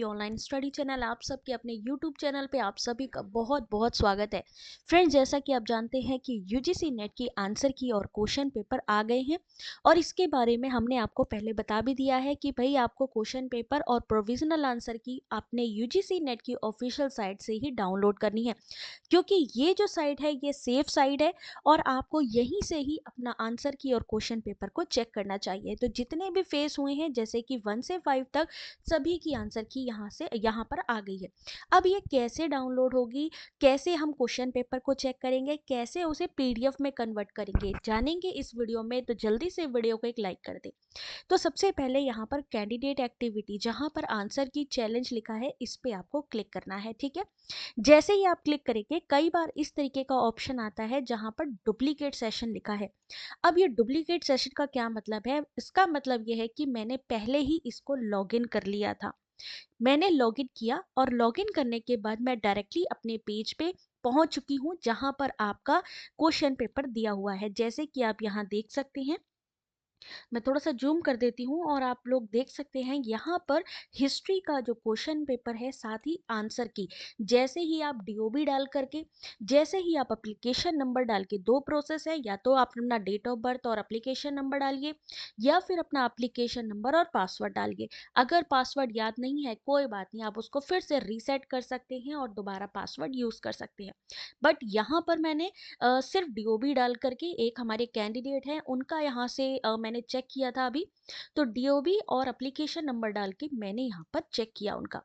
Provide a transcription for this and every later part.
Online study channel आप सबके अपने यूट्यूब चैनल पे आप सभी का बहुत बहुत स्वागत है। फ्रेंड्स, जैसा कि आप जानते हैं कि यूजीसी नेट की आंसर की और क्वेश्चन पेपर आ गए हैं और इसके बारे में हमने आपको पहले बता भी दिया है कि भाई आपको क्वेश्चन पेपर और प्रोविजनल आंसर की अपने यूजीसी नेट की ऑफिशियल साइट से ही डाउनलोड करनी है, क्योंकि ये जो साइट है ये सेफ साइट है और आपको यहीं से ही अपना आंसर की और क्वेश्चन पेपर को चेक करना चाहिए। तो जितने भी फेस हुए हैं जैसे कि 1 से 5 तक सभी की आंसर की यहाँ पर आ गई है। अब ये कैसे डाउनलोड होगी, कैसे हम क्वेश्चन पेपर को चेक करेंगे, कैसे उसे पीडीएफ में कन्वर्ट करेंगे, जानेंगे इस वीडियो में। तो जल्दी से वीडियो को एक लाइक कर दें। तो सबसे पहले यहाँ पर कैंडिडेट एक्टिविटी जहाँ पर आंसर की चैलेंज लिखा है इस पे आपको क्लिक करना है। ठीक है, जैसे ही आप क्लिक करेंगे कई बार इस तरीके का ऑप्शन आता है जहाँ पर डुप्लीकेट सेशन लिखा है। अब ये डुप्लीकेट सेशन का क्या मतलब है? इसका मतलब ये है कि मैंने पहले ही इसको लॉगिन कर लिया था। मैंने लॉगिन किया और लॉगिन करने के बाद मैं डायरेक्टली अपने पेज पे पहुंच चुकी हूं जहां पर आपका क्वेश्चन पेपर दिया हुआ है। जैसे कि आप यहां देख सकते हैं, मैं थोड़ा सा जूम कर देती हूँ और आप लोग देख सकते हैं यहाँ पर हिस्ट्री का जो क्वेश्चन पेपर है साथ ही आंसर की। जैसे ही आप डीओबी डाल करके, जैसे ही आप एप्लीकेशन नंबर डाल के, दो प्रोसेस है, या तो आप अपना डेट ऑफ बर्थ और एप्लीकेशन नंबर डालिए या फिर अपना एप्लीकेशन नंबर और पासवर्ड डालिए। अगर पासवर्ड याद नहीं है कोई बात नहीं, आप उसको फिर से रीसेट कर सकते हैं और दोबारा पासवर्ड यूज कर सकते हैं। बट यहाँ पर मैंने सिर्फ डीओबी डाल करके, एक हमारे कैंडिडेट हैं उनका यहाँ से मैंने चेक किया था अभी, तो डीओबी और एप्लीकेशन नंबर डाल के मैंने यहाँ पर चेक किया उनका।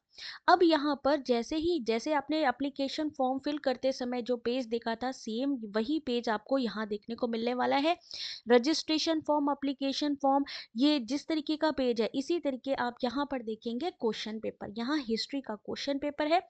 अब यहाँ पर जैसे आपने एप्लीकेशन फॉर्म फिल करते समय जो पेज देखा था सेम वही पेज आपको यहाँ देखने को मिलने वाला है। रजिस्ट्रेशन फॉर्म, एप्लीकेशन फॉर्म, ये जिस तरीके का पेज है इसी तरीके आप यहाँ पर देखेंगे क्वेश्चन पेपर। यहाँ हिस्ट्री का क्वेश्चन पेपर है,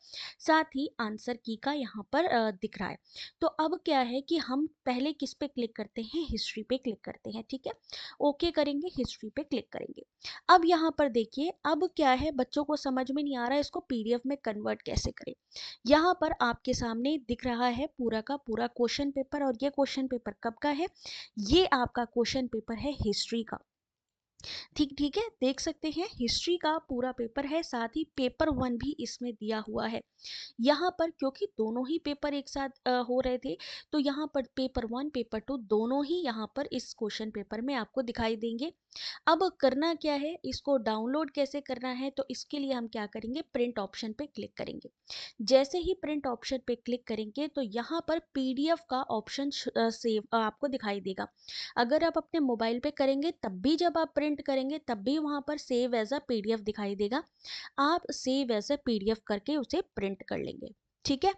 साथ ही आंसर की का यहाँ पर दिख रहा है। तो अब क्या है कि हम पहले किस पे क्लिक करते हैं? हिस्ट्री पे क्लिक करते हैं। ठीक है, ओके करेंगे, हिस्ट्री पे क्लिक करेंगे। अब यहाँ पर देखिए, अब क्या है, बच्चों को समझ में नहीं आ रहा है इसको पीडीएफ में कन्वर्ट कैसे करें। यहाँ पर आपके सामने दिख रहा है पूरा का पूरा क्वेश्चन पेपर, और ये क्वेश्चन पेपर कब का है? ये आपका क्वेश्चन पेपर है हिस्ट्री का। ठीक ठीक है, देख सकते हैं हिस्ट्री का पूरा पेपर है, साथ ही पेपर 1 भी इसमें दिया हुआ है। यहाँ पर क्योंकि दोनों ही पेपर एक साथ हो रहे थे, तो यहाँ पर पेपर 1 पेपर 2 दोनों ही यहाँ पर इस क्वेश्चन पेपर में आपको दिखाई देंगे। अब करना क्या है, इसको डाउनलोड कैसे करना है? तो इसके लिए हम क्या करेंगे, प्रिंट ऑप्शन पे क्लिक करेंगे। जैसे ही प्रिंट ऑप्शन पे क्लिक करेंगे तो यहाँ पर पीडीएफ का ऑप्शन सेव आपको दिखाई देगा। अगर आप अपने मोबाइल पे करेंगे तब भी, जब आप प्रिंट करेंगे तब भी वहाँ पर सेव एज अ पीडीएफ दिखाई देगा। आप सेव एज अ पीडीएफ करके उसे प्रिंट कर लेंगे। ठीक है,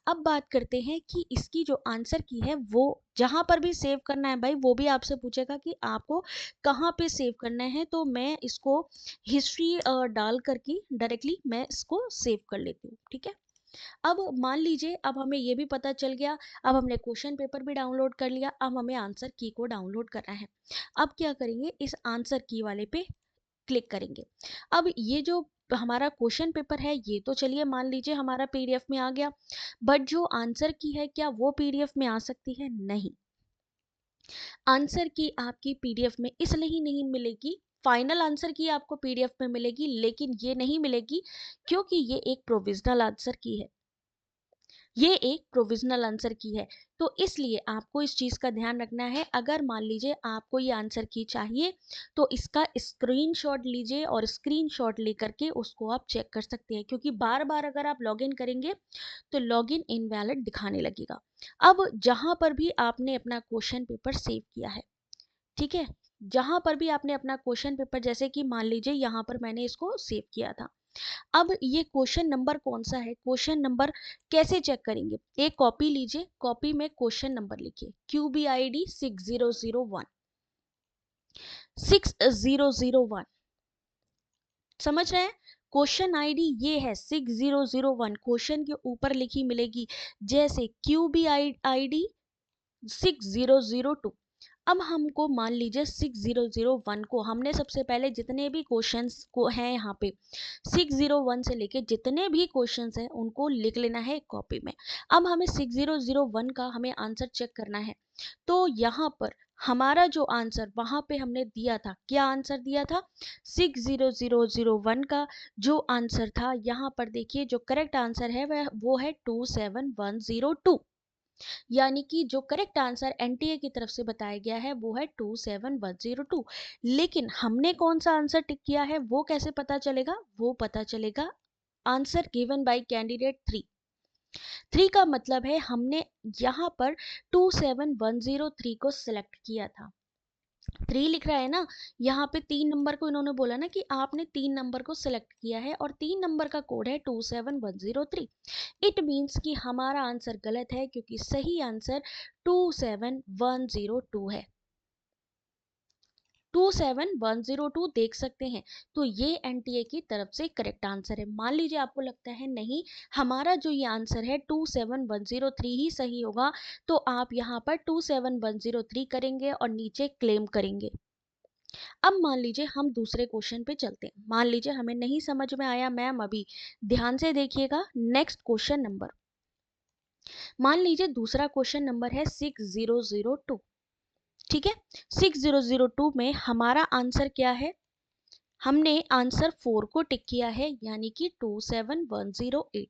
अब बात करते हैं कि इसकी जो आंसर की है वो जहां पर भी सेव करना है, भाई वो भी आपसे पूछेगा कि आपको कहाँ पे सेव करना है। तो मैं इसको हिस्ट्री डाल करके डायरेक्टली मैं इसको सेव कर लेती हूँ। ठीक है, अब मान लीजिए अब हमें ये भी पता चल गया, अब हमने क्वेश्चन पेपर भी डाउनलोड कर लिया, अब हमें आंसर की को डाउनलोड करना है। अब क्या करेंगे, इस आंसर की वाले पे क्लिक करेंगे। अब ये जो हमारा क्वेश्चन पेपर है ये तो चलिए मान लीजिए हमारा पीडीएफ में आ गया, बट जो आंसर की है क्या वो पीडीएफ में आ सकती है? नहीं। आंसर की आपकी पीडीएफ में इसलिए नहीं मिलेगी, फाइनल आंसर की आपको पीडीएफ में मिलेगी लेकिन ये नहीं मिलेगी क्योंकि ये एक प्रोविजनल आंसर की है। ये एक प्रोविजनल आंसर की है, तो इसलिए आपको इस चीज का ध्यान रखना है। अगर मान लीजिए आपको ये आंसर की चाहिए तो इसका स्क्रीनशॉट लीजिए और स्क्रीनशॉट लेकर के उसको आप चेक कर सकते हैं, क्योंकि बार बार अगर आप लॉगिन करेंगे तो लॉगिन इनवैलिड दिखाने लगेगा। अब जहां पर भी आपने अपना क्वेश्चन पेपर सेव किया है, ठीक है, जहां पर भी आपने अपना क्वेश्चन पेपर, जैसे कि मान लीजिए यहाँ पर मैंने इसको सेव किया था, अब ये क्वेश्चन नंबर कौन सा है, क्वेश्चन नंबर कैसे चेक करेंगे? एक कॉपी लीजिए, कॉपी में क्वेश्चन नंबर लिखिए QBID 6001 6001। समझ रहे हैं? क्वेश्चन आईडी ये है 6001, क्वेश्चन के ऊपर लिखी मिलेगी जैसे QBID 6002। अब हमको मान लीजिए 6001 को हमने सबसे पहले जितने भी क्वेश्चंस को हैं यहाँ पे 601 से लेके जितने भी क्वेश्चंस हैं उनको लिख लेना है कॉपी में। अब हमें 6001 का हमें आंसर चेक करना है, तो यहाँ पर हमारा जो आंसर वहां पे हमने दिया था, क्या आंसर दिया था, 60001 का जो आंसर था, यहाँ पर देखिए जो करेक्ट आंसर है वह वो है 27102। यानी कि जो करेक्ट आंसर एनटीए की तरफ से बताया गया है वो है 27102। लेकिन हमने कौन सा आंसर टिक किया है वो कैसे पता चलेगा, वो पता चलेगा आंसर गिवन बाय कैंडिडेट 3। 3 का मतलब है हमने यहाँ पर 27103 को सिलेक्ट किया था। 3 लिख रहा है ना, यहाँ पे 3 नंबर को इन्होंने बोला ना कि आपने 3 नंबर को सिलेक्ट किया है और 3 नंबर का कोड है 27103। इट मीन्स कि हमारा आंसर गलत है क्योंकि सही आंसर 27102 है। 27102 देख सकते हैं। तो ये एनटीए की तरफ से करेक्ट आंसर है। मान लीजिए आपको लगता है नहीं, हमारा जो ये आंसर है 27103 ही सही होगा, तो आप यहाँ पर 27103 करेंगे और नीचे क्लेम करेंगे। अब मान लीजिए हम दूसरे क्वेश्चन पे चलते हैं। मान लीजिए हमें नहीं समझ में आया मैम अभी, ध्यान से देखिएगा नेक्स्ट क्वेश्चन नंबर। मान लीजिए दूसरा क्वेश्चन नंबर है 6002। ठीक है, 6002 में हमारा आंसर क्या है, हमने आंसर 4 को टिक किया है यानी कि 27108।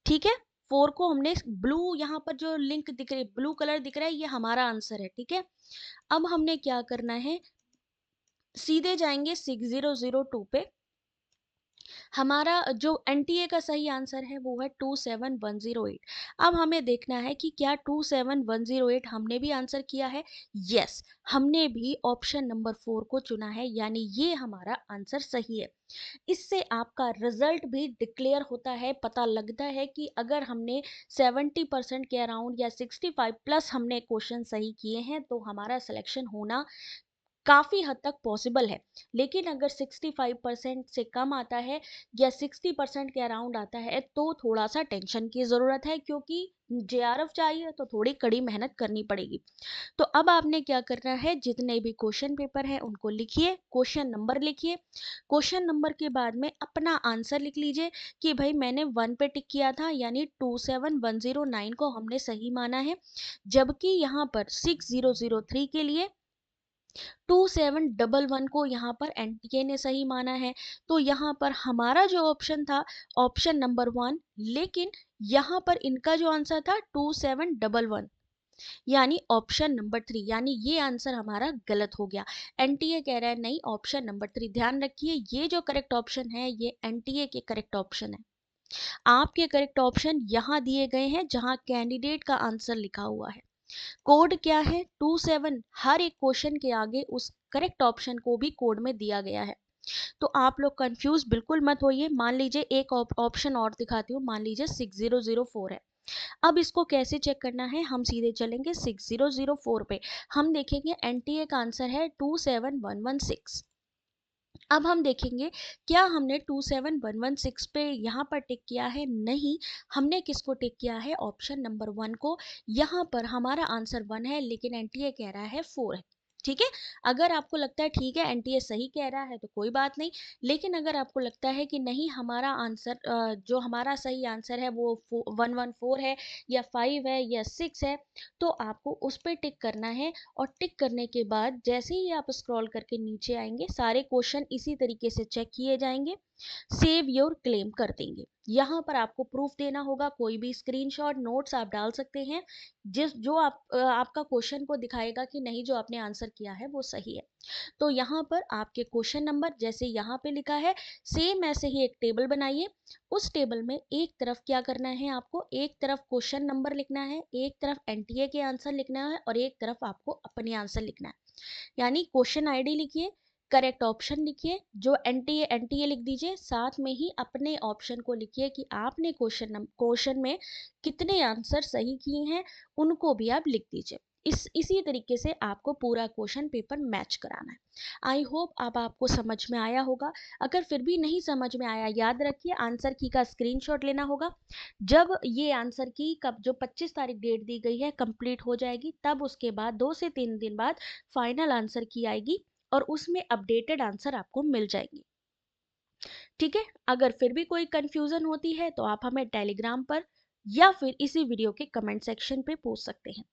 ठीक है, 4 को हमने ब्लू, यहाँ पर जो लिंक दिख रही ब्लू कलर दिख रहा है ये हमारा आंसर है। ठीक है, अब हमने क्या करना है, सीधे जाएंगे 6002 पे। हमारा जो एनटीए का सही आंसर है वो है 27108। अब हमें देखना है कि क्या 27108 हमने भी आंसर किया है। यस, हमने भी ऑप्शन नंबर 4 को चुना है, यानी ये हमारा आंसर सही है। इससे आपका रिजल्ट भी डिक्लेयर होता है, पता लगता है कि अगर हमने 70% के अराउंड या 65 प्लस हमने क्वेश्चन सही किए हैं तो हमारा सिलेक्शन होना काफ़ी हद तक पॉसिबल है। लेकिन अगर 65% से कम आता है या 60% के अराउंड आता है तो थोड़ा सा टेंशन की ज़रूरत है, क्योंकि जेआरएफ चाहिए तो थोड़ी कड़ी मेहनत करनी पड़ेगी। तो अब आपने क्या करना है, जितने भी क्वेश्चन पेपर हैं उनको लिखिए, क्वेश्चन नंबर लिखिए, क्वेश्चन नंबर के बाद में अपना आंसर लिख लीजिए कि भाई मैंने 1 पे टिक किया था यानी 27109 को हमने सही माना है, जबकि यहाँ पर 6003 के लिए 2711 को यहाँ पर एनटीए ने सही माना है। तो यहाँ पर हमारा जो ऑप्शन था ऑप्शन नंबर 1, लेकिन यहाँ पर इनका जो आंसर था 2711 यानी ऑप्शन नंबर 3, यानी ये आंसर हमारा गलत हो गया। एनटीए कह रहा है नहीं, ऑप्शन नंबर 3। ध्यान रखिए ये जो करेक्ट ऑप्शन है ये एनटीए के करेक्ट ऑप्शन है। आपके करेक्ट ऑप्शन यहाँ दिए गए हैं जहाँ कैंडिडेट का आंसर लिखा हुआ है। कोड क्या है 27, हर एक क्वेश्चन के आगे उस करेक्ट ऑप्शन को भी कोड में दिया गया है। तो आप लोग कंफ्यूज बिल्कुल मत होइए। मान लीजिए एक ऑप्शन और दिखाती हूँ, मान लीजिए 6004 है। अब इसको कैसे चेक करना है, हम सीधे चलेंगे 6004 पे, हम देखेंगे एनटीए का आंसर है 27116। अब हम देखेंगे क्या हमने 27116 पे यहाँ पर टिक किया है, नहीं, हमने किसको टिक किया है, ऑप्शन नंबर 1 को। यहाँ पर हमारा आंसर 1 है लेकिन एनटीए कह रहा है 4 है। ठीक है, अगर आपको लगता है ठीक है एनटीए सही कह रहा है तो कोई बात नहीं, लेकिन अगर आपको लगता है कि नहीं हमारा आंसर जो हमारा सही आंसर है वो 114 है या 5 है या 6 है, तो आपको उस पर टिक करना है। और टिक करने के बाद जैसे ही आप स्क्रॉल करके नीचे आएंगे सारे क्वेश्चन इसी तरीके से चेक किए जाएंगे, सेव योर क्लेम कर देंगे। यहाँ पर आपको प्रूफ देना होगा, कोई भी स्क्रीनशॉट नोट्स आप डाल सकते हैं जिस जो आपका क्वेश्चन को दिखाएगा कि नहीं जो आपने आंसर किया है वो सही है। तो यहाँ पर आपके क्वेश्चन नंबर जैसे यहाँ पे लिखा है सेम ऐसे ही एक टेबल बनाइए। उस टेबल में एक तरफ क्या करना है, आपको एक तरफ क्वेश्चन नंबर लिखना है, एक तरफ एनटीए के आंसर लिखना है और एक तरफ आपको अपने आंसर लिखना है। यानी क्वेश्चन आईडी लिखिए, करेक्ट ऑप्शन लिखिए, जो एनटीए एनटीए लिख दीजिए, साथ में ही अपने ऑप्शन को लिखिए कि आपने क्वेश्चन में कितने आंसर सही किए हैं, उनको भी आप लिख दीजिए। इसी तरीके से आपको पूरा क्वेश्चन पेपर मैच कराना है। आई होप अब आपको समझ में आया होगा। अगर फिर भी नहीं समझ में आया, याद रखिए आंसर की का स्क्रीनशॉट लेना होगा। जब ये आंसर की कब जो 25 तारीख डेट दी गई है कंप्लीट हो जाएगी, तब उसके बाद 2 से 3 दिन बाद फाइनल आंसर की आएगी और उसमें अपडेटेड आंसर आपको मिल जाएंगे। ठीक है, अगर फिर भी कोई कंफ्यूजन होती है तो आप हमें टेलीग्राम पर या फिर इसी वीडियो के कमेंट सेक्शन पे पूछ सकते हैं।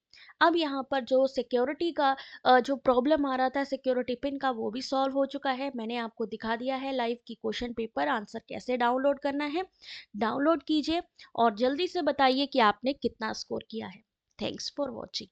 अब यहाँ पर जो सिक्योरिटी का जो प्रॉब्लम आ रहा था सिक्योरिटी पिन का, वो भी सॉल्व हो चुका है। मैंने आपको दिखा दिया है लाइव की क्वेश्चन पेपर आंसर कैसे डाउनलोड करना है। डाउनलोड कीजिए और जल्दी से बताइए कि आपने कितना स्कोर किया है। Thanks for watching.